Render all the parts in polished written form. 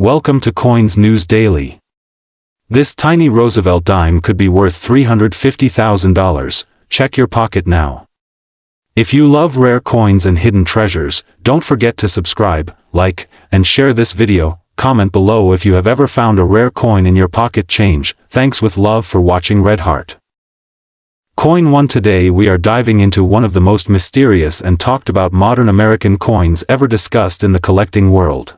Welcome to Coins News Daily. This tiny Roosevelt dime could be worth $350,000. Check your pocket now. If you love rare coins and hidden treasures, don't forget to subscribe, like, and share this video. Comment below if you have ever found a rare coin in your pocket change. Thanks with love for watching. Red Heart. Coin 1. Today we are diving into one of the most mysterious and talked about modern American coins ever discussed in the collecting world.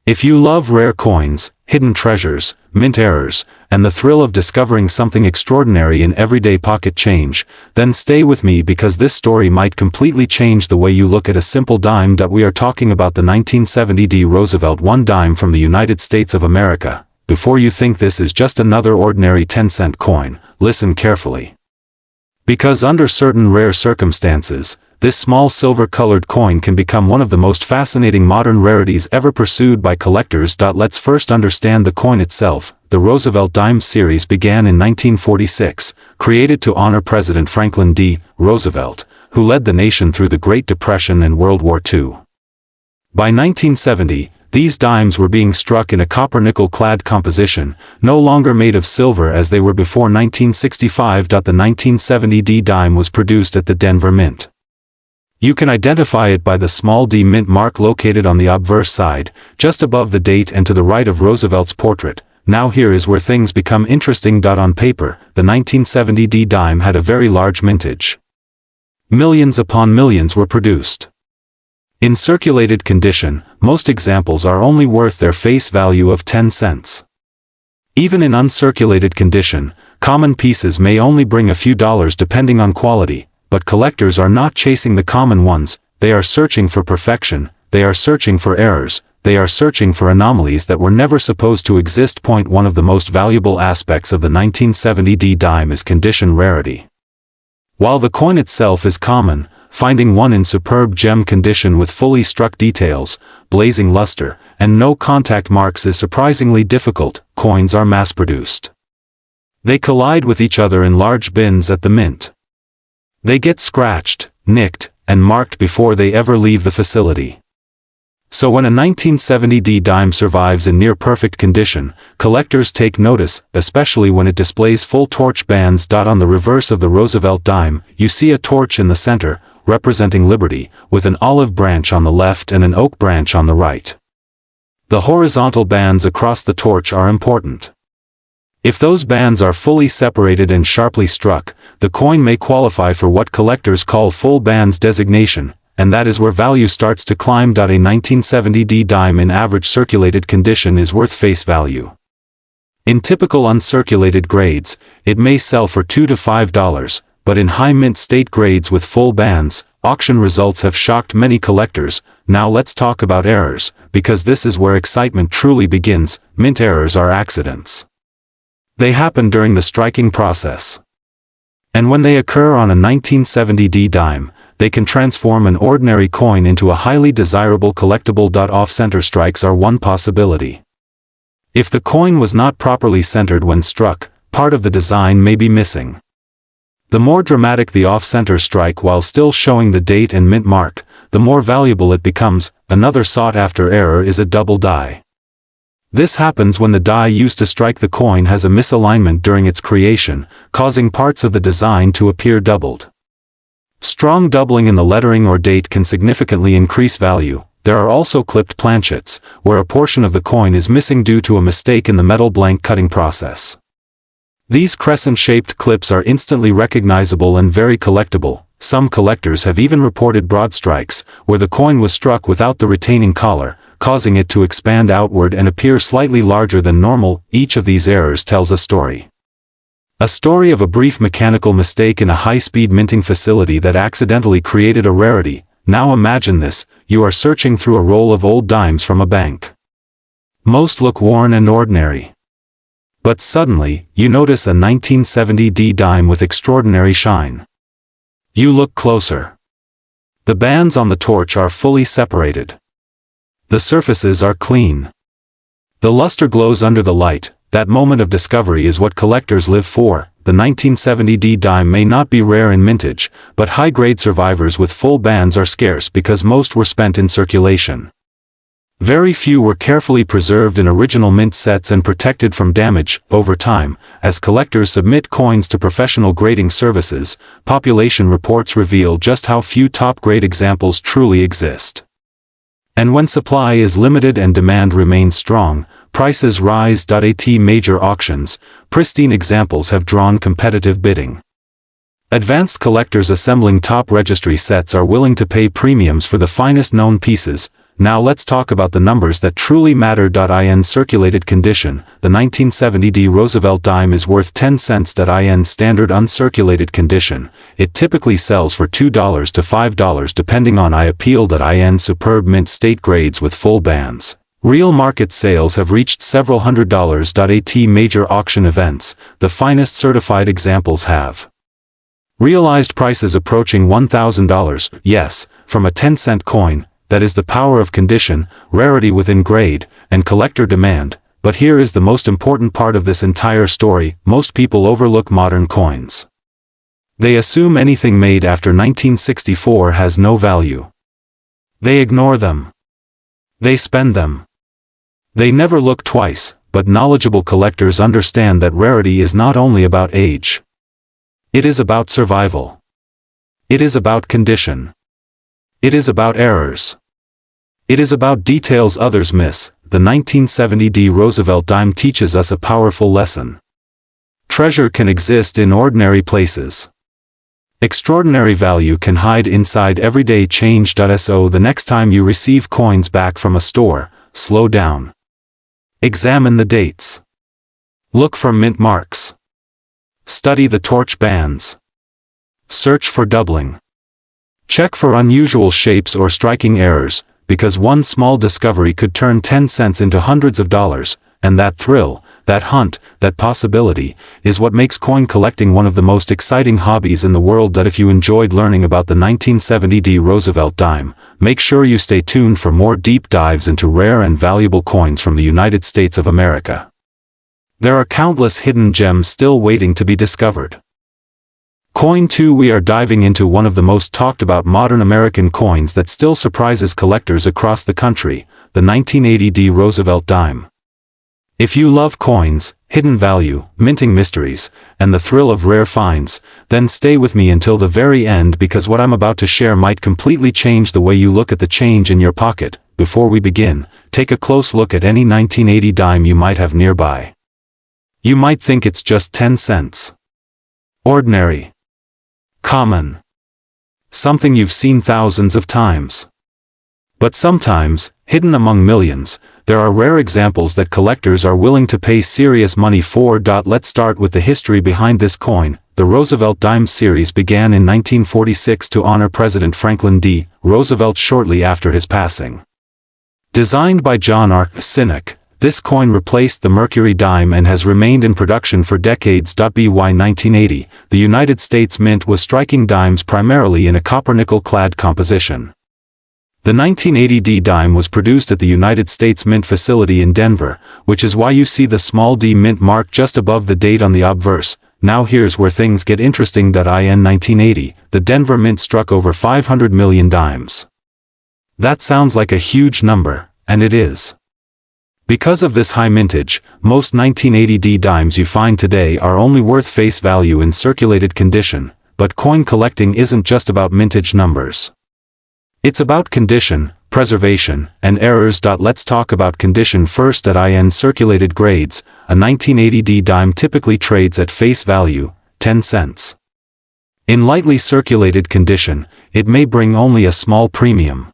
If you love rare coins, hidden treasures, mint errors, and the thrill of discovering something extraordinary in everyday pocket change, then stay with me because this story might completely change the way you look at a simple dime. We are talking about the 1970 Roosevelt dime from the United States of America. Before you think this is just another ordinary 10-cent coin, listen carefully. Because under certain rare circumstances, this small silver-colored coin can become one of the most fascinating modern rarities ever pursued by collectors. Let's first understand the coin itself. The Roosevelt Dime series began in 1946, created to honor President Franklin D. Roosevelt, who led the nation through the Great Depression and World War II. By 1970, these dimes were being struck in a copper-nickel-clad composition, no longer made of silver as they were before 1965. The 1970 dime was produced at the Denver Mint. You can identify it by the small D mint mark located on the obverse side, just above the date and to the right of Roosevelt's portrait. Now here is where things become interesting. On paper, the 1970 dime had a very large mintage. Millions upon millions were produced. In circulated condition, most examples are only worth their face value of 10 cents. Even in uncirculated condition, common pieces may only bring a few dollars depending on quality. But collectors are not chasing the common ones. They are searching for perfection, they are searching for errors, they are searching for anomalies that were never supposed to exist. One of the most valuable aspects of the 1970 dime is condition rarity. While the coin itself is common, finding one in superb gem condition with fully struck details, blazing luster, and no contact marks is surprisingly difficult. Coins are mass-produced. They collide with each other in large bins at the mint. They get scratched, nicked, and marked before they ever leave the facility. So when a 1970 dime survives in near-perfect condition, collectors take notice, especially when it displays full torch bands. On the reverse of the Roosevelt dime, you see a torch in the center, representing liberty, with an olive branch on the left and an oak branch on the right. The horizontal bands across the torch are important. If those bands are fully separated and sharply struck, the coin may qualify for what collectors call full bands designation, and that is where value starts to climb. A 1970 dime in average circulated condition is worth face value. In typical uncirculated grades, it may sell for $2 to $5, but in high mint state grades with full bands, auction results have shocked many collectors. Now let's talk about errors, because this is where excitement truly begins. Mint errors are accidents. They happen during the striking process. And when they occur on a 1970 dime, they can transform an ordinary coin into a highly desirable collectible. Off-center strikes are one possibility. If the coin was not properly centered when struck, part of the design may be missing. The more dramatic the off-center strike while still showing the date and mint mark, the more valuable it becomes. Another sought-after error is a double die. This happens when the die used to strike the coin has a misalignment during its creation, causing parts of the design to appear doubled. Strong doubling in the lettering or date can significantly increase value. There are also clipped planchets, where a portion of the coin is missing due to a mistake in the metal blank cutting process. These crescent-shaped clips are instantly recognizable and very collectible. Some collectors have even reported broad strikes, where the coin was struck without the retaining collar, causing it to expand outward and appear slightly larger than normal. Each of these errors tells a story. A story of a brief mechanical mistake in a high-speed minting facility that accidentally created a rarity. Now imagine this, you are searching through a roll of old dimes from a bank. Most look worn and ordinary. But suddenly, you notice a 1970 dime with extraordinary shine. You look closer. The bands on the torch are fully separated. The surfaces are clean. The luster glows under the light. That moment of discovery is what collectors live for. The 1970 dime may not be rare in mintage, but high-grade survivors with full bands are scarce because most were spent in circulation. Very few were carefully preserved in original mint sets and protected from damage. Over time, as collectors submit coins to professional grading services, population reports reveal just how few top-grade examples truly exist. And when supply is limited and demand remains strong, prices rise. At major auctions, pristine examples have drawn competitive bidding. Advanced collectors assembling top registry sets are willing to pay premiums for the finest known pieces. Now let's talk about the numbers that truly matter. In circulated condition, the 1970 Roosevelt Dime is worth 10 cents. In standard uncirculated condition, it typically sells for $2 to $5 depending on appeal. In superb mint state grades with full bands, real market sales have reached several $100s. At major auction events, the finest certified examples have realized prices approaching $1,000. Yes, from a 10-cent coin. That is the power of condition, rarity within grade, and collector demand. But here is the most important part of this entire story: most people overlook modern coins. They assume anything made after 1964 has no value. They ignore them. They spend them. They never look twice, but knowledgeable collectors understand that rarity is not only about age. It is about survival. It is about condition. It is about errors. It is about details others miss. The 1970 Roosevelt Dime teaches us a powerful lesson. Treasure can exist in ordinary places. Extraordinary value can hide inside everyday change. So the next time you receive coins back from a store, slow down. Examine the dates. Look for mint marks. Study the torch bands. Search for doubling. Check for unusual shapes or striking errors, because one small discovery could turn 10 cents into hundreds of dollars, and that thrill, that hunt, that possibility, is what makes coin collecting one of the most exciting hobbies in the world. If you enjoyed learning about the 1970 Roosevelt Dime, make sure you stay tuned for more deep dives into rare and valuable coins from the United States of America. There are countless hidden gems still waiting to be discovered. Coin 2. We are diving into one of the most talked about modern American coins that still surprises collectors across the country, the 1980 Roosevelt Dime. If you love coins, hidden value, minting mysteries, and the thrill of rare finds, then stay with me until the very end, because what I'm about to share might completely change the way you look at the change in your pocket. Before we begin, take a close look at any 1980 dime you might have nearby. You might think it's just 10 cents. Ordinary. Common. Something you've seen thousands of times. But sometimes, hidden among millions, there are rare examples that collectors are willing to pay serious money for. Let's start with the history behind this coin. The Roosevelt Dime series began in 1946 to honor President Franklin D. Roosevelt shortly after his passing. Designed by John R. Sinek, this coin replaced the Mercury dime and has remained in production for decades. By 1980, the United States Mint was striking dimes primarily in a copper-nickel-clad composition. The 1980 dime was produced at the United States Mint facility in Denver, which is why you see the small d mint mark just above the date on the obverse. Now here's where things get interesting. In 1980, the Denver Mint struck over 500 million dimes. That sounds like a huge number, and it is. Because of this high mintage, most 1980 dimes you find today are only worth face value in circulated condition, but coin collecting isn't just about mintage numbers. It's about condition, preservation, and errors. Let's talk about condition first. In circulated grades, a 1980 dime typically trades at face value, 10 cents. In lightly circulated condition, it may bring only a small premium.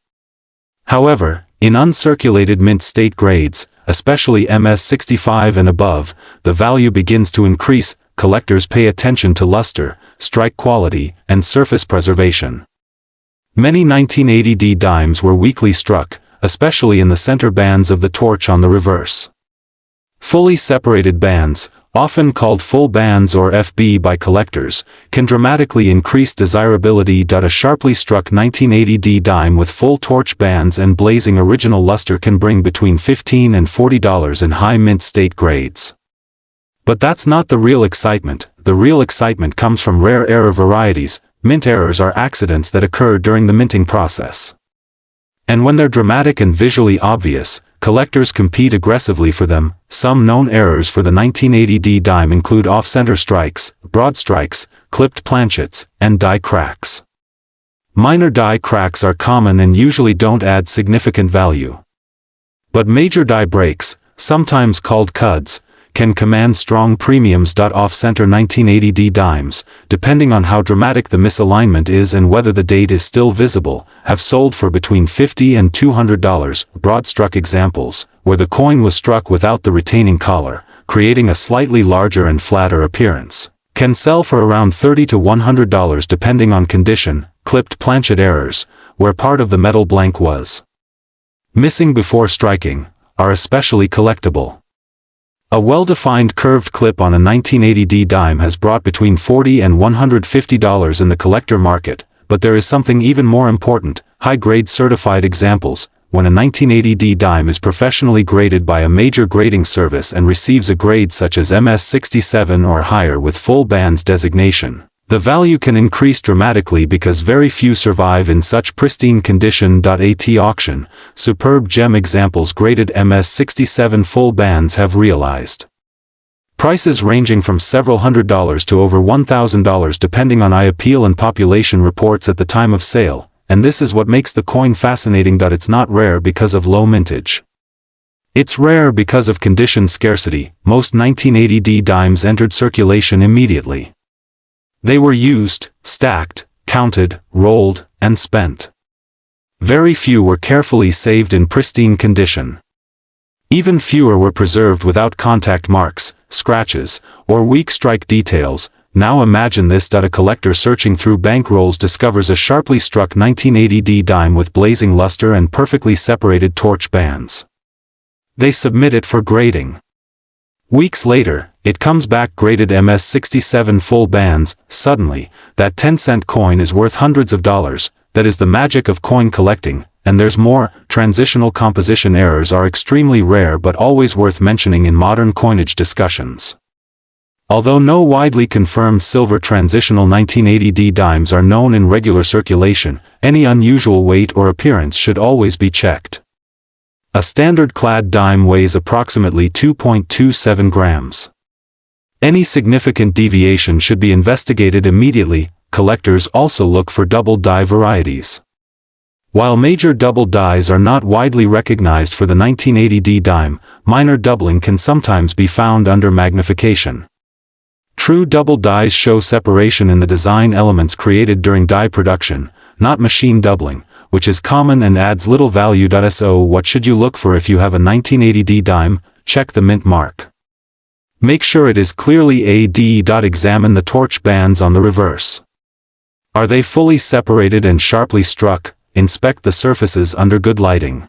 However, in uncirculated mint state grades, especially MS65 and above, the value begins to increase. Collectors pay attention to luster, strike quality, and surface preservation. Many 1980 dimes were weakly struck, especially in the center bands of the torch on the reverse. Fully separated bands, often called full bands or FB by collectors, can dramatically increase desirability. A sharply struck 1980 dime with full torch bands and blazing original luster can bring between $15 and $40 in high mint state grades. But that's not the real excitement. The real excitement comes from rare error varieties. Mint errors are accidents that occur during the minting process. And when they're dramatic and visually obvious, collectors compete aggressively for them. Some known errors for the 1980D dime include off-center strikes, broad strikes, clipped planchets, and die cracks. Minor die cracks are common and usually don't add significant value. But major die breaks, sometimes called cuds, can command strong premiums. Off-center 1980D dimes, depending on how dramatic the misalignment is and whether the date is still visible, have sold for between $50 and $200. Broad-struck examples, where the coin was struck without the retaining collar, creating a slightly larger and flatter appearance, can sell for around $30 to $100 depending on condition. Clipped planchet errors, where part of the metal blank was missing before striking, are especially collectible. A well-defined curved clip on a 1980D dime has brought between $40 and $150 in the collector market, but there is something even more important: high-grade certified examples. When a 1980D dime is professionally graded by a major grading service and receives a grade such as MS67 or higher with full bands designation, the value can increase dramatically because very few survive in such pristine condition. At auction, superb gem examples graded MS67 full bands have realized prices ranging from several $100s to over $1,000 depending on appeal and population reports at the time of sale, and this is what makes the coin fascinating. It's not rare because of low mintage. It's rare because of condition scarcity. Most 1980D dimes entered circulation immediately. They were used, stacked, counted, rolled, and spent. Very few were carefully saved in pristine condition. Even fewer were preserved without contact marks, scratches, or weak strike details. Now imagine this: a collector searching through bank rolls discovers a sharply struck 1980D dime with blazing luster and perfectly separated torch bands. They submit it for grading. Weeks later, it comes back graded MS67 full bands. Suddenly, that 10-cent coin is worth hundreds of dollars. That is the magic of coin collecting. And there's more. Transitional composition errors are extremely rare but always worth mentioning in modern coinage discussions. Although no widely confirmed silver transitional 1980D dimes are known in regular circulation, any unusual weight or appearance should always be checked. A standard clad dime weighs approximately 2.27 grams. Any significant deviation should be investigated immediately. Collectors also look for double die varieties. While major double dies are not widely recognized for the 1980D dime, minor doubling can sometimes be found under magnification. True double dies show separation in the design elements created during die production, not machine doubling, which is common and adds little value. So what should you look for if you have a 1980D dime? Check the mint mark. Make sure it is clearly AD. Examine the torch bands on the reverse. Are they fully separated and sharply struck? Inspect the surfaces under good lighting.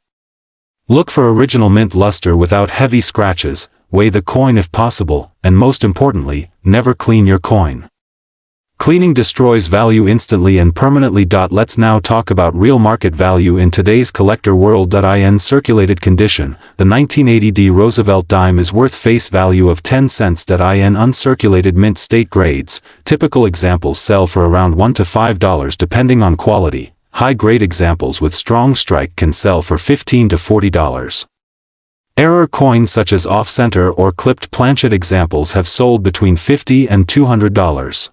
Look for original mint luster without heavy scratches. Weigh the coin if possible, and most importantly, never clean your coin. Cleaning destroys value instantly and permanently. Let's now talk about real market value in today's collector world. In circulated condition, the 1980D Roosevelt dime is worth face value of 10 cents. In uncirculated mint state grades, typical examples sell for around $1 to $5 depending on quality. High-grade examples with strong strike can sell for $15 to $40. Error coins such as off-center or clipped planchet examples have sold between $50 and $200.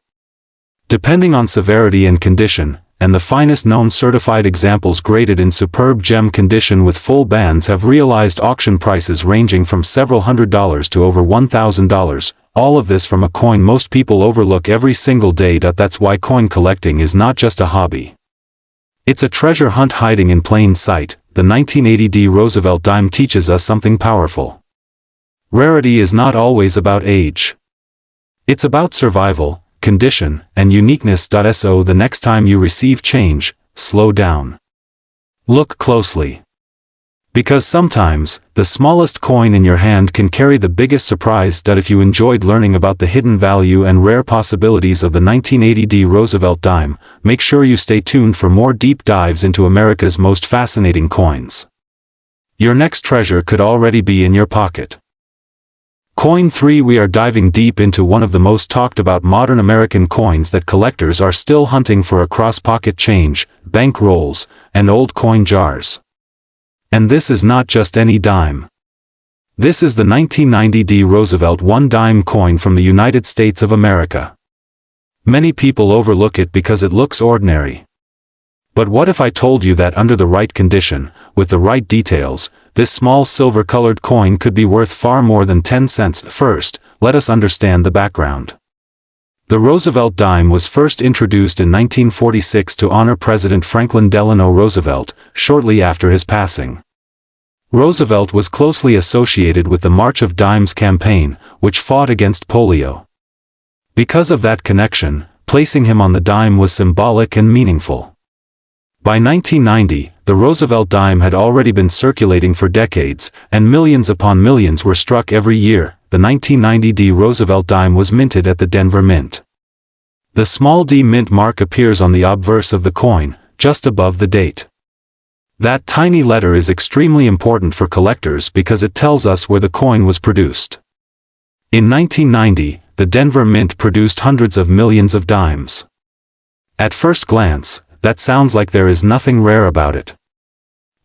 Depending on severity and condition, and the finest known certified examples graded in superb gem condition with full bands have realized auction prices ranging from several $100s to over $1,000, all of this from a coin most people overlook every single day. That's why coin collecting is not just a hobby. It's a treasure hunt hiding in plain sight. The 1980D Roosevelt dime teaches us something powerful. Rarity is not always about age. It's about survival, condition, and uniqueness. So the next time you receive change, slow down. Look closely. Because sometimes, the smallest coin in your hand can carry the biggest surprise. If you enjoyed learning about the hidden value and rare possibilities of the 1980D Roosevelt dime, make sure you stay tuned for more deep dives into America's most fascinating coins. Your next treasure could already be in your pocket. Coin 3. We are diving deep into one of the most talked about modern American coins that collectors are still hunting for across pocket change, bank rolls, and old coin jars. And this is not just any dime. This is the 1990 Roosevelt Dime coin from the United States of America. Many people overlook it because it looks ordinary. But what if I told you that under the right condition, with the right details, this small silver-colored coin could be worth far more than 10 cents? First, let us understand the background. The Roosevelt dime was first introduced in 1946 to honor President Franklin Delano Roosevelt, shortly after his passing. Roosevelt was closely associated with the March of Dimes campaign, which fought against polio. Because of that connection, placing him on the dime was symbolic and meaningful. By 1990, the Roosevelt dime had already been circulating for decades, and millions upon millions were struck every year. The 1990 Roosevelt dime was minted at the Denver Mint. The small D mint mark appears on the obverse of the coin, just above the date. That tiny letter is extremely important for collectors because it tells us where the coin was produced. In 1990, the Denver Mint produced hundreds of millions of dimes. At first glance, that sounds like there is nothing rare about it.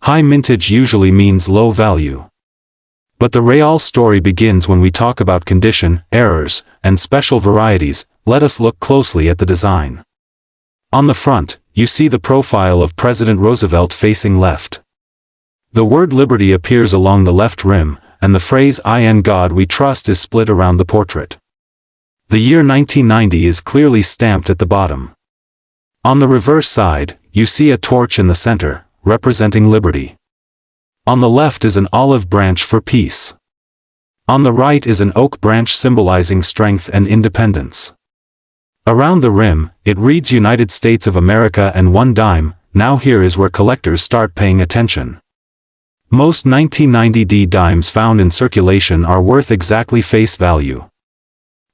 High mintage usually means low value. But the real story begins when we talk about condition, errors, and special varieties. Let us look closely at the design. On the front, you see the profile of President Roosevelt facing left. The word liberty appears along the left rim, and the phrase "In God We Trust" is split around the portrait. The year 1990 is clearly stamped at the bottom. On the reverse side, you see a torch in the center, representing liberty. On the left is an olive branch for peace. On the right is an oak branch symbolizing strength and independence. Around the rim, it reads United States of America and 1 dime. Now here is where collectors start paying attention. Most 1990 dimes found in circulation are worth exactly face value.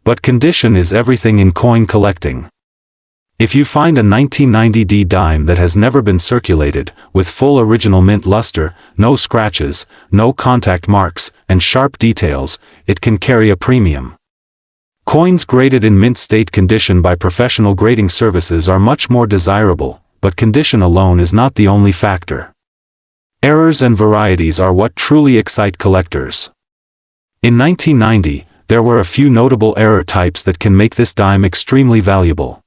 But condition is everything in coin collecting. If you find a 1990 dime that has never been circulated, with full original mint luster, no scratches, no contact marks, and sharp details, it can carry a premium. Coins graded in mint state condition by professional grading services are much more desirable, but condition alone is not the only factor. Errors and varieties are what truly excite collectors. In 1990, there were a few notable error types that can make this dime extremely valuable.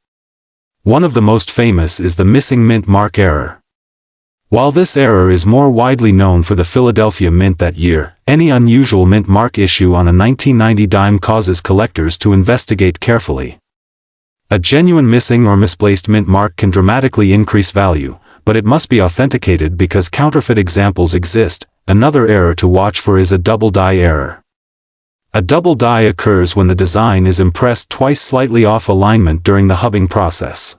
One of the most famous is the missing mint mark error. While this error is more widely known for the Philadelphia Mint that year, any unusual mint mark issue on a 1990 dime causes collectors to investigate carefully. A genuine missing or misplaced mint mark can dramatically increase value, but it must be authenticated because counterfeit examples exist. Another error to watch for is a double die error. A double die occurs when the design is impressed twice slightly off alignment during the hubbing process.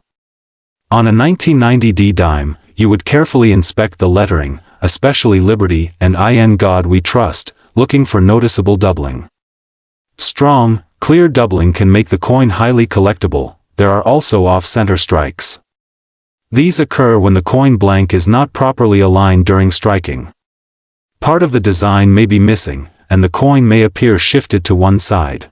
On a 1990 dime, you would carefully inspect the lettering, especially Liberty and In God We Trust, looking for noticeable doubling. Strong, clear doubling can make the coin highly collectible. There are also off-center strikes. These occur when the coin blank is not properly aligned during striking. Part of the design may be missing, and the coin may appear shifted to one side.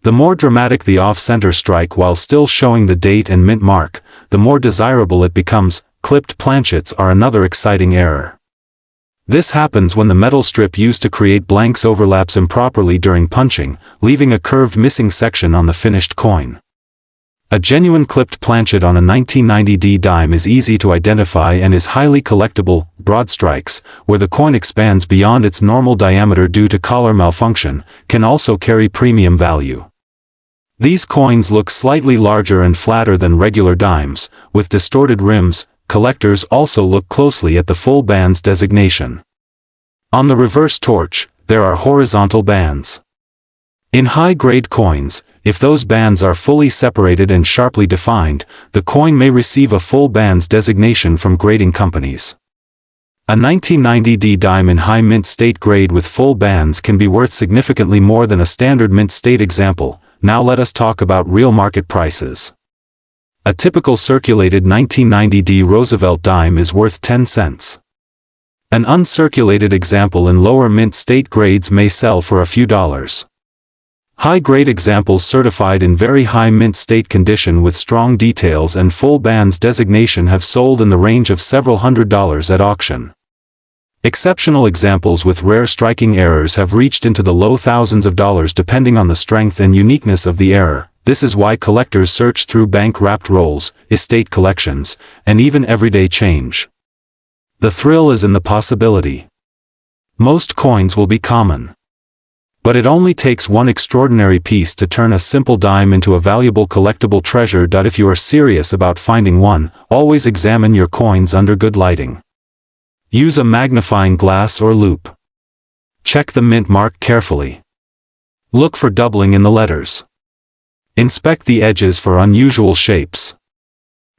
The more dramatic the off-center strike while still showing the date and mint mark, the more desirable it becomes. Clipped planchets are another exciting error. This happens when the metal strip used to create blanks overlaps improperly during punching, leaving a curved missing section on the finished coin. A genuine clipped planchet on a 1990 dime is easy to identify and is highly collectible. Broad strikes, where the coin expands beyond its normal diameter due to collar malfunction, can also carry premium value. These coins look slightly larger and flatter than regular dimes, with distorted rims. Collectors also look closely at the full bands designation. On the reverse torch, there are horizontal bands. In high-grade coins, if those bands are fully separated and sharply defined, the coin may receive a full bands designation from grading companies. A 1990 dime in high mint state grade with full bands can be worth significantly more than a standard mint state example. Now let us talk about real market prices. A typical circulated 1990 Roosevelt dime is worth 10 cents. An uncirculated example in lower mint state grades may sell for a few dollars. High-grade examples certified in very high mint state condition with strong details and full bands designation have sold in the range of several $100s at auction. Exceptional examples with rare striking errors have reached into the low thousands of dollars depending on the strength and uniqueness of the error. This is why collectors search through bank-wrapped rolls, estate collections, and even everyday change. The thrill is in the possibility. Most coins will be common. But it only takes one extraordinary piece to turn a simple dime into a valuable collectible treasure. If you are serious about finding one, always examine your coins under good lighting. Use a magnifying glass or loupe. Check the mint mark carefully. Look for doubling in the letters. Inspect the edges for unusual shapes.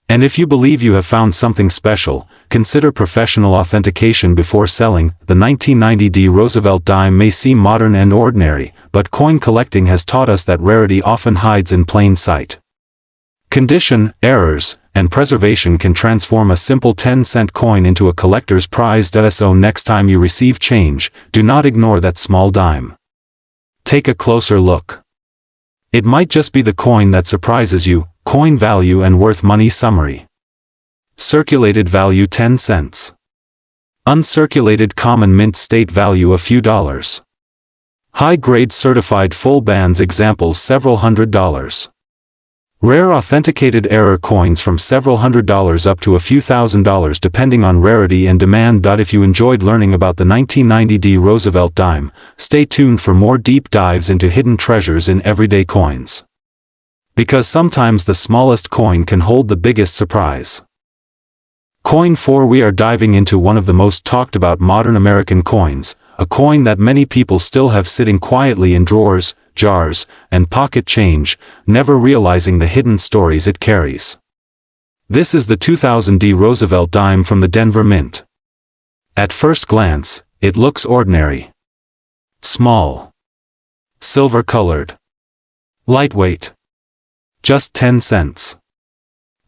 And if you believe you have found something special, consider professional authentication before selling. The 1990 Roosevelt Dime may seem modern and ordinary, but coin collecting has taught us that rarity often hides in plain sight. Condition, errors, and preservation can transform a simple 10-cent coin into a collector's prize. So next time you receive change, do not ignore that small dime. Take a closer look. It might just be the coin that surprises you. Coin value and worth money summary. Circulated value 10 cents. Uncirculated common mint state value a few dollars. High-grade certified full bands examples several $100s. Rare authenticated error coins from several $100s up to a few $1,000s depending on rarity and demand. If you enjoyed learning about the 1990 Roosevelt Dime, stay tuned for more deep dives into hidden treasures in everyday coins. Because sometimes the smallest coin can hold the biggest surprise. Coin 4. We are diving into one of the most talked about modern American coins, a coin that many people still have sitting quietly in drawers, jars, and pocket change, never realizing the hidden stories it carries. This is the 2000 Roosevelt Dime from the Denver Mint. At first glance, it looks ordinary. Small. Silver-colored. Lightweight. Just 10 cents.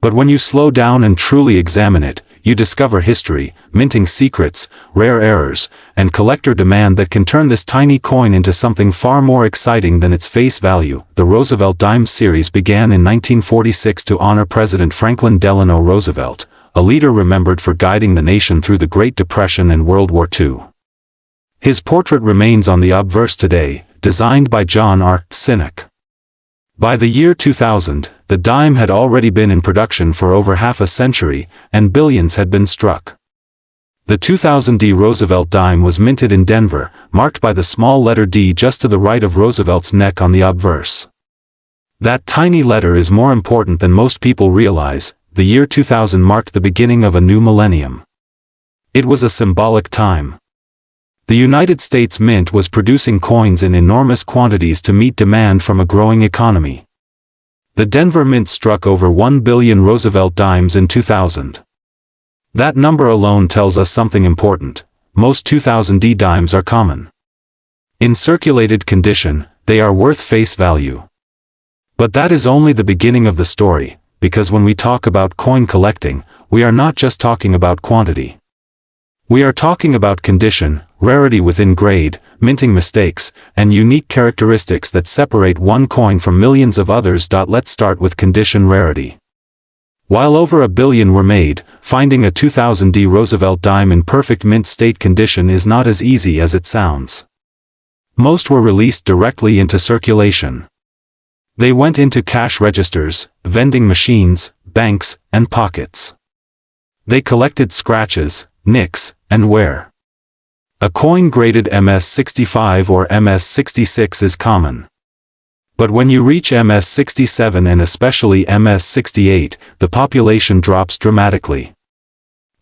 But when you slow down and truly examine it, you discover history, minting secrets, rare errors, and collector demand that can turn this tiny coin into something far more exciting than its face value. The Roosevelt Dime series began in 1946 to honor President Franklin Delano Roosevelt, a leader remembered for guiding the nation through the Great Depression and World War II. His portrait remains on the obverse today, designed by John R. Sinek. By the year 2000, the dime had already been in production for over half a century, and billions had been struck. The 2000 Roosevelt Dime was minted in Denver, marked by the small letter D just to the right of Roosevelt's neck on the obverse. That tiny letter is more important than most people realize. The year 2000 marked the beginning of a new millennium. It was a symbolic time. The United States Mint was producing coins in enormous quantities to meet demand from a growing economy. The Denver Mint struck over 1 billion Roosevelt Dimes in 2000. That number alone tells us something important. Most 2000 dimes are common. In circulated condition, they are worth face value. But that is only the beginning of the story, because when we talk about coin collecting, we are not just talking about quantity. We are talking about condition, rarity within grade, minting mistakes, and unique characteristics that separate one coin from millions of others. Let's start with condition rarity. While over a billion were made, finding a 2000 Roosevelt Dime in perfect mint state condition is not as easy as it sounds. Most were released directly into circulation. They went into cash registers, vending machines, banks, and pockets. They collected scratches, nicks, and wear. A coin graded MS-65 or MS-66 is common. But when you reach MS-67 and especially MS-68, the population drops dramatically.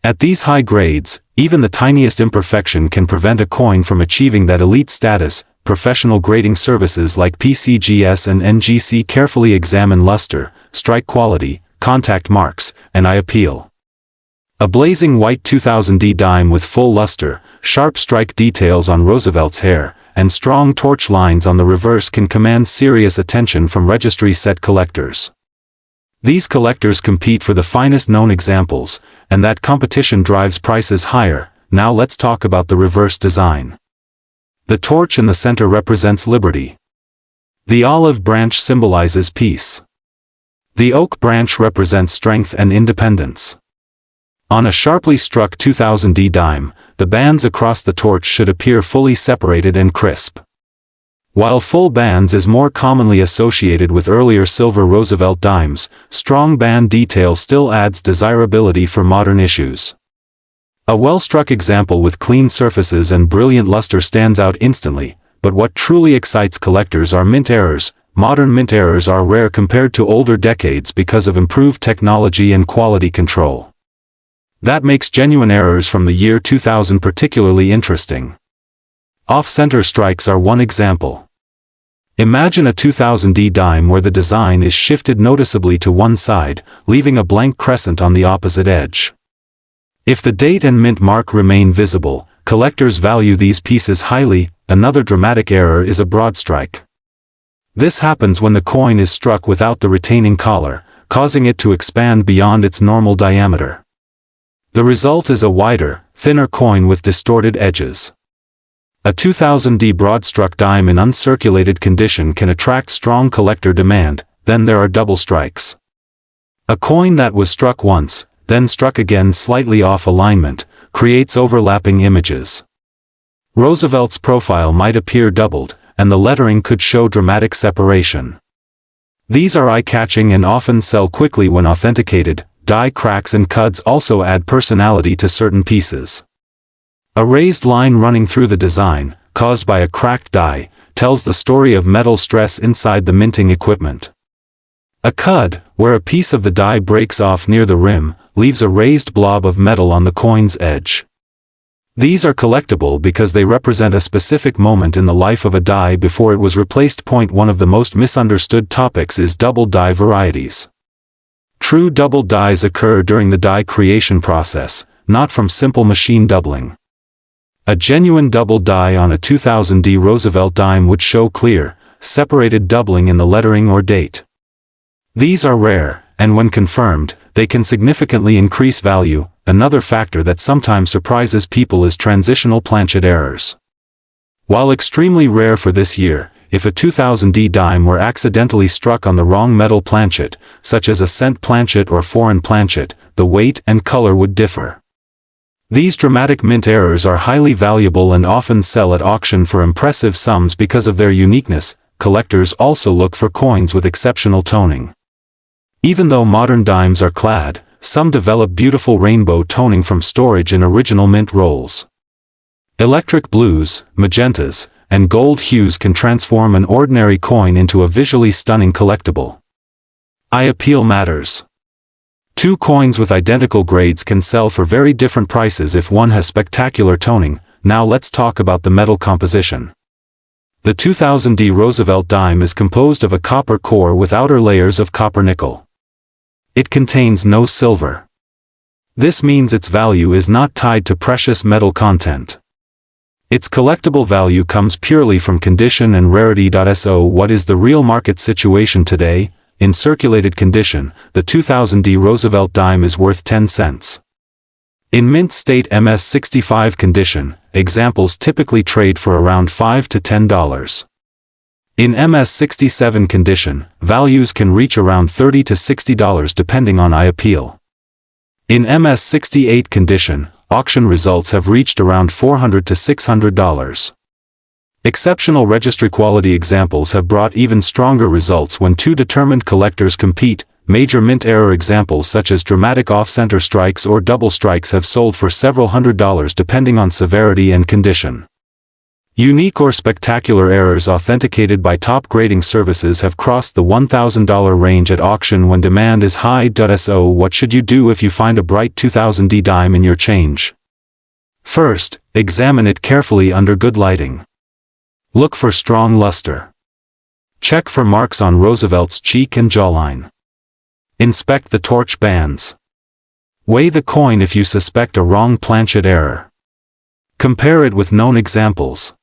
At these high grades, even the tiniest imperfection can prevent a coin from achieving that elite status. Professional grading services like PCGS and NGC carefully examine luster, strike quality, contact marks, and eye appeal. A blazing white 2000 dime with full luster, sharp strike details on Roosevelt's hair, and strong torch lines on the reverse can command serious attention from registry set collectors. These collectors compete for the finest known examples, and that competition drives prices higher. Now let's talk about the reverse design. The torch in the center represents liberty. The olive branch symbolizes peace. The oak branch represents strength and independence. On a sharply struck 2000 dime, the bands across the torch should appear fully separated and crisp. While full bands is more commonly associated with earlier silver Roosevelt dimes, strong band detail still adds desirability for modern issues. A well-struck example with clean surfaces and brilliant luster stands out instantly, but what truly excites collectors are mint errors. Modern mint errors are rare compared to older decades because of improved technology and quality control. That makes genuine errors from the year 2000 particularly interesting. Off-center strikes are one example. Imagine a 2000D dime where the design is shifted noticeably to one side, leaving a blank crescent on the opposite edge. If the date and mint mark remain visible, collectors value these pieces highly. Another dramatic error is a broad strike. This happens when the coin is struck without the retaining collar, causing it to expand beyond its normal diameter. The result is a wider, thinner coin with distorted edges. A 2000D broad-struck dime in uncirculated condition can attract strong collector demand. Then there are double strikes. A coin that was struck once, then struck again slightly off alignment, creates overlapping images. Roosevelt's profile might appear doubled, and the lettering could show dramatic separation. These are eye-catching and often sell quickly when authenticated. Die cracks and cuts also add personality to certain pieces. A raised line running through the design, caused by a cracked die, tells the story of metal stress inside the minting equipment. A cud, where a piece of the die breaks off near the rim, leaves a raised blob of metal on the coin's edge. These are collectible because they represent a specific moment in the life of a die before it was replaced. One of the most misunderstood topics is double die varieties. True double dies occur during the die creation process, not from simple machine doubling. A genuine double die on a 2000D Roosevelt dime would show clear, separated doubling in the lettering or date. These are rare, and when confirmed, they can significantly increase value. Another factor that sometimes surprises people is transitional planchet errors. While extremely rare for this year, if a 2000D dime were accidentally struck on the wrong metal planchet, such as a cent planchet or foreign planchet, the weight and color would differ. These dramatic mint errors are highly valuable and often sell at auction for impressive sums because of their uniqueness. Collectors also look for coins with exceptional toning. Even though modern dimes are clad, some develop beautiful rainbow toning from storage in original mint rolls. Electric blues, magentas, and gold hues can transform an ordinary coin into a visually stunning collectible. Eye appeal matters. Two coins with identical grades can sell for very different prices if one has spectacular toning. Now let's talk about the metal composition. The 2000D Roosevelt dime is composed of a copper core with outer layers of copper nickel. It contains no silver. This means its value is not tied to precious metal content. Its collectible value comes purely from condition and rarity. So what is the real market situation today? In circulated condition, the 2000D Roosevelt dime is worth 10 cents. In mint state MS65 condition, examples typically trade for around $5 to $10. In MS67 condition, values can reach around $30 to $60 depending on eye appeal. In MS68 condition, auction results have reached around $400 to $600. Exceptional registry quality examples have brought even stronger results when two determined collectors compete. Major mint error examples such as dramatic off-center strikes or double strikes have sold for several $100s depending on severity and condition. Unique or spectacular errors authenticated by top grading services have crossed the $1,000 range at auction when demand is high. So what should you do if you find a bright 2000D dime in your change? First, examine it carefully under good lighting. Look for strong luster. Check for marks on Roosevelt's cheek and jawline. Inspect the torch bands. Weigh the coin if you suspect a wrong planchet error. Compare it with known examples.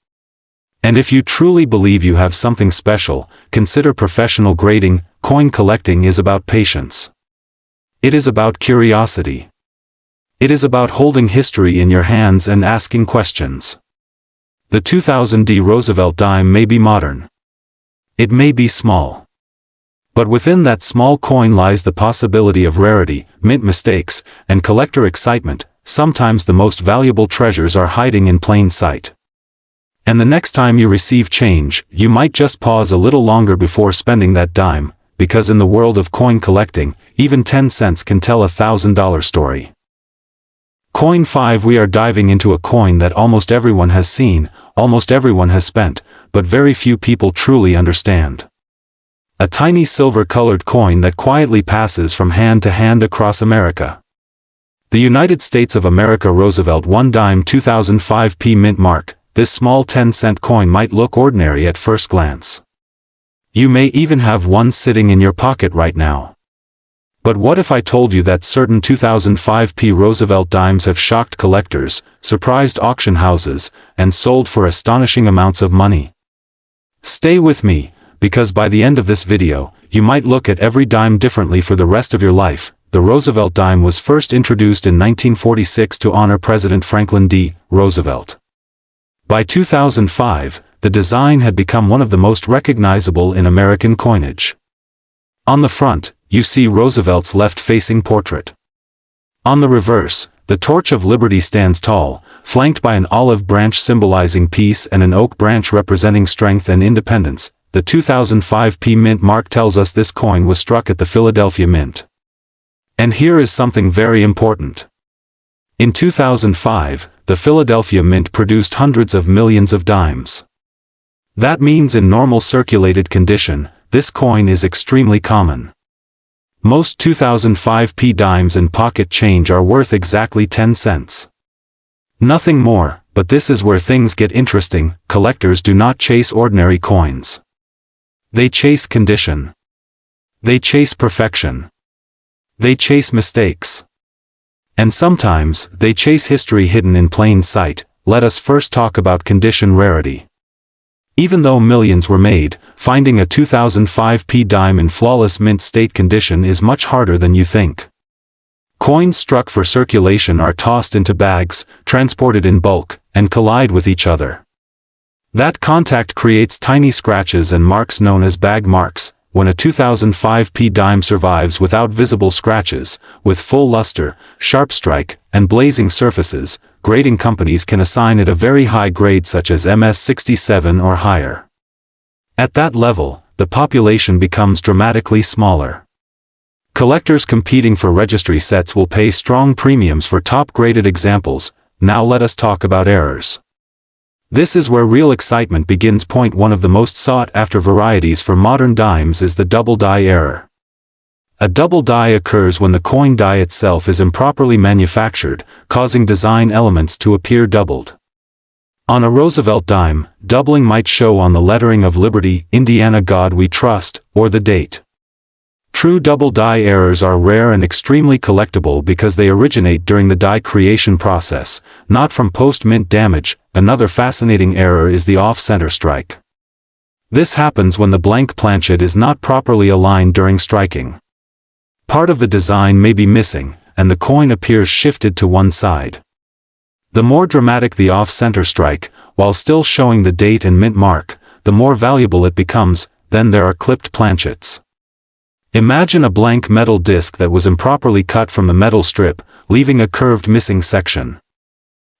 And if you truly believe you have something special, consider professional grading. Coin collecting is about patience. It is about curiosity. It is about holding history in your hands and asking questions. The 2000D Roosevelt dime may be modern. It may be small. But within that small coin lies the possibility of rarity, mint mistakes, and collector excitement. sometimes the most valuable treasures are hiding in plain sight. And the next time you receive change, you might just pause a little longer before spending that dime, because in the world of coin collecting, even 10 cents can tell a $1,000 story. Coin 5. We are diving into a coin that almost everyone has seen, almost everyone has spent, but very few people truly understand. A tiny silver-colored coin that quietly passes from hand to hand across America. The United States of America Roosevelt Dime 2005 mint mark. This small 10-cent coin might look ordinary at first glance. You may even have one sitting in your pocket right now. But what if I told you that certain 2005 Roosevelt dimes have shocked collectors, surprised auction houses, and sold for astonishing amounts of money? Stay with me, because by the end of this video, you might look at every dime differently for the rest of your life. The Roosevelt dime was first introduced in 1946 to honor President Franklin D. Roosevelt. By 2005, the design had become one of the most recognizable in American coinage. On the front, you see Roosevelt's left-facing portrait. On the reverse, the Torch of Liberty stands tall, flanked by an olive branch symbolizing peace and an oak branch representing strength and independence. The 2005 mint mark tells us this coin was struck at the Philadelphia Mint. And here is something very important. In 2005, the Philadelphia Mint produced hundreds of millions of dimes. That means in normal circulated condition, this coin is extremely common. Most 2005 dimes and pocket change are worth exactly 10 cents. Nothing more, but this is where things get interesting. Collectors do not chase ordinary coins. They chase condition. They chase perfection. They chase mistakes. And sometimes, they chase history hidden in plain sight. Let us first talk about condition rarity. Even though millions were made, finding a 2005 dime in flawless mint state condition is much harder than you think. Coins struck for circulation are tossed into bags, transported in bulk, and collide with each other. That contact creates tiny scratches and marks known as bag marks. When a 2005 dime survives without visible scratches, with full luster, sharp strike, and blazing surfaces, grading companies can assign it a very high grade such as MS67 or higher. At that level, the population becomes dramatically smaller. Collectors competing for registry sets will pay strong premiums for top-graded examples. Now let us talk about errors. This is where real excitement begins. Point 1 of the most sought-after varieties for modern dimes is the double die error. A double die occurs when the coin die itself is improperly manufactured, causing design elements to appear doubled. On a Roosevelt dime, doubling might show on the lettering of Liberty, Indiana God We Trust, or the date. True double die errors are rare and extremely collectible because they originate during the die creation process, not from post-mint damage. Another fascinating error is the off-center strike. This happens when the blank planchet is not properly aligned during striking. Part of the design may be missing, and the coin appears shifted to one side. The more dramatic the off-center strike, while still showing the date and mint mark, the more valuable it becomes. Then there are clipped planchets. Imagine a blank metal disc that was improperly cut from the metal strip, leaving a curved missing section.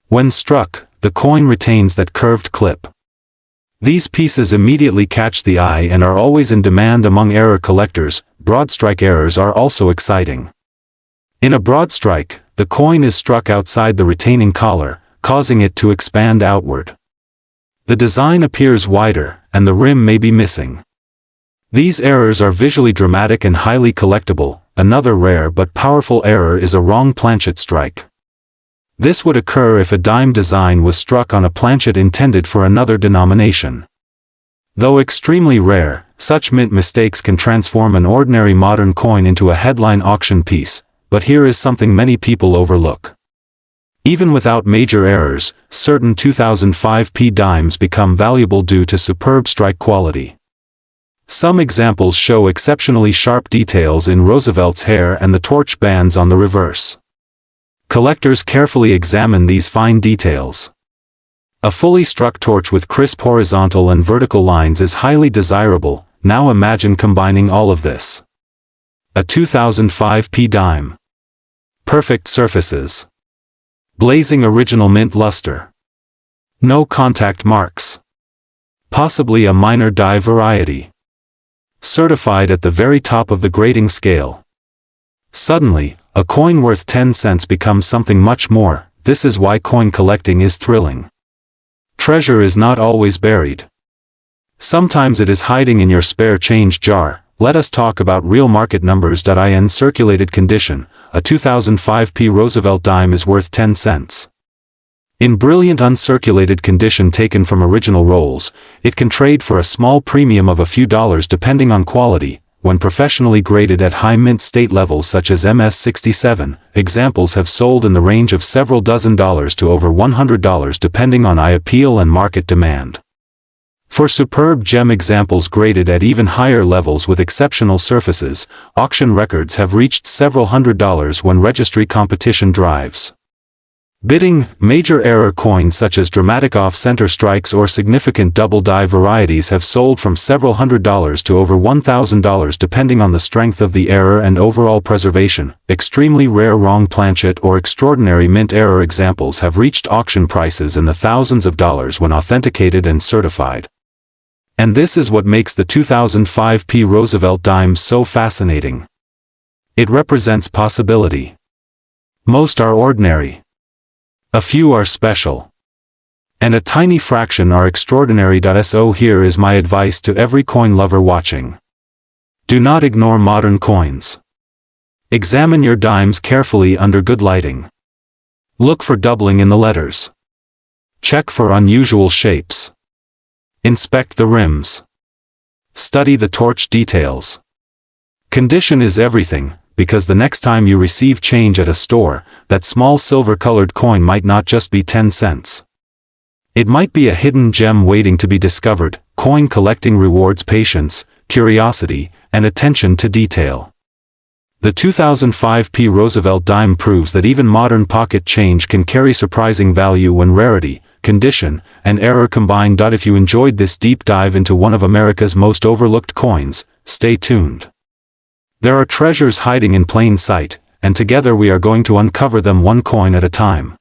When struck, the coin retains that curved clip. These pieces immediately catch the eye and are always in demand among error collectors. Broad strike errors are also exciting. In a broad strike, the coin is struck outside the retaining collar, causing it to expand outward. The design appears wider, and the rim may be missing. These errors are visually dramatic and highly collectible. Another rare but powerful error is a wrong planchet strike. This would occur if a dime design was struck on a planchet intended for another denomination. Though extremely rare, such mint mistakes can transform an ordinary modern coin into a headline auction piece. But here is something many people overlook. Even without major errors, certain 2005 dimes become valuable due to superb strike quality. Some examples show exceptionally sharp details in Roosevelt's hair and the torch bands on the reverse. Collectors carefully examine these fine details. A fully struck torch with crisp horizontal and vertical lines is highly desirable. Now imagine combining all of this. A 2005 dime. Perfect surfaces. Blazing original mint luster. No contact marks. Possibly a minor dye variety. Certified at the very top of the grading scale. Suddenly, a coin worth 10 cents becomes something much more. This is why coin collecting is thrilling. Treasure is not always buried. Sometimes it is hiding in your spare change jar. Let us talk about real market numbers. In circulated condition, a 2005p Roosevelt dime is worth 10 cents. In brilliant uncirculated condition taken from original rolls, it can trade for a small premium of a few dollars depending on quality. When professionally graded at high mint state levels such as MS-67, examples have sold in the range of several dozen dollars to over $100 depending on eye appeal and market demand. For superb gem examples graded at even higher levels with exceptional surfaces, auction records have reached several $100s when registry competition drives. Bidding, major error coins such as dramatic off-center strikes or significant double die varieties have sold from several $100s to over $1,000 depending on the strength of the error and overall preservation. Extremely rare wrong planchet or extraordinary mint error examples have reached auction prices in the thousands of dollars when authenticated and certified. And this is what makes the 2005p Roosevelt Dime so fascinating. It represents possibility. Most are ordinary. A few are special. And a tiny fraction are extraordinary. So here is my advice to every coin lover watching. Do not ignore modern coins. Examine your dimes carefully under good lighting. Look for doubling in the letters. Check for unusual shapes. Inspect the rims. Study the torch details. Condition is everything, because the next time you receive change at a store, that small silver-colored coin might not just be 10 cents. It might be a hidden gem waiting to be discovered. Coin collecting rewards patience, curiosity, and attention to detail. The 2005p Roosevelt Dime proves that even modern pocket change can carry surprising value when rarity, condition, and error combine. If you enjoyed this deep dive into one of America's most overlooked coins, stay tuned. There are treasures hiding in plain sight, and together we are going to uncover them one coin at a time.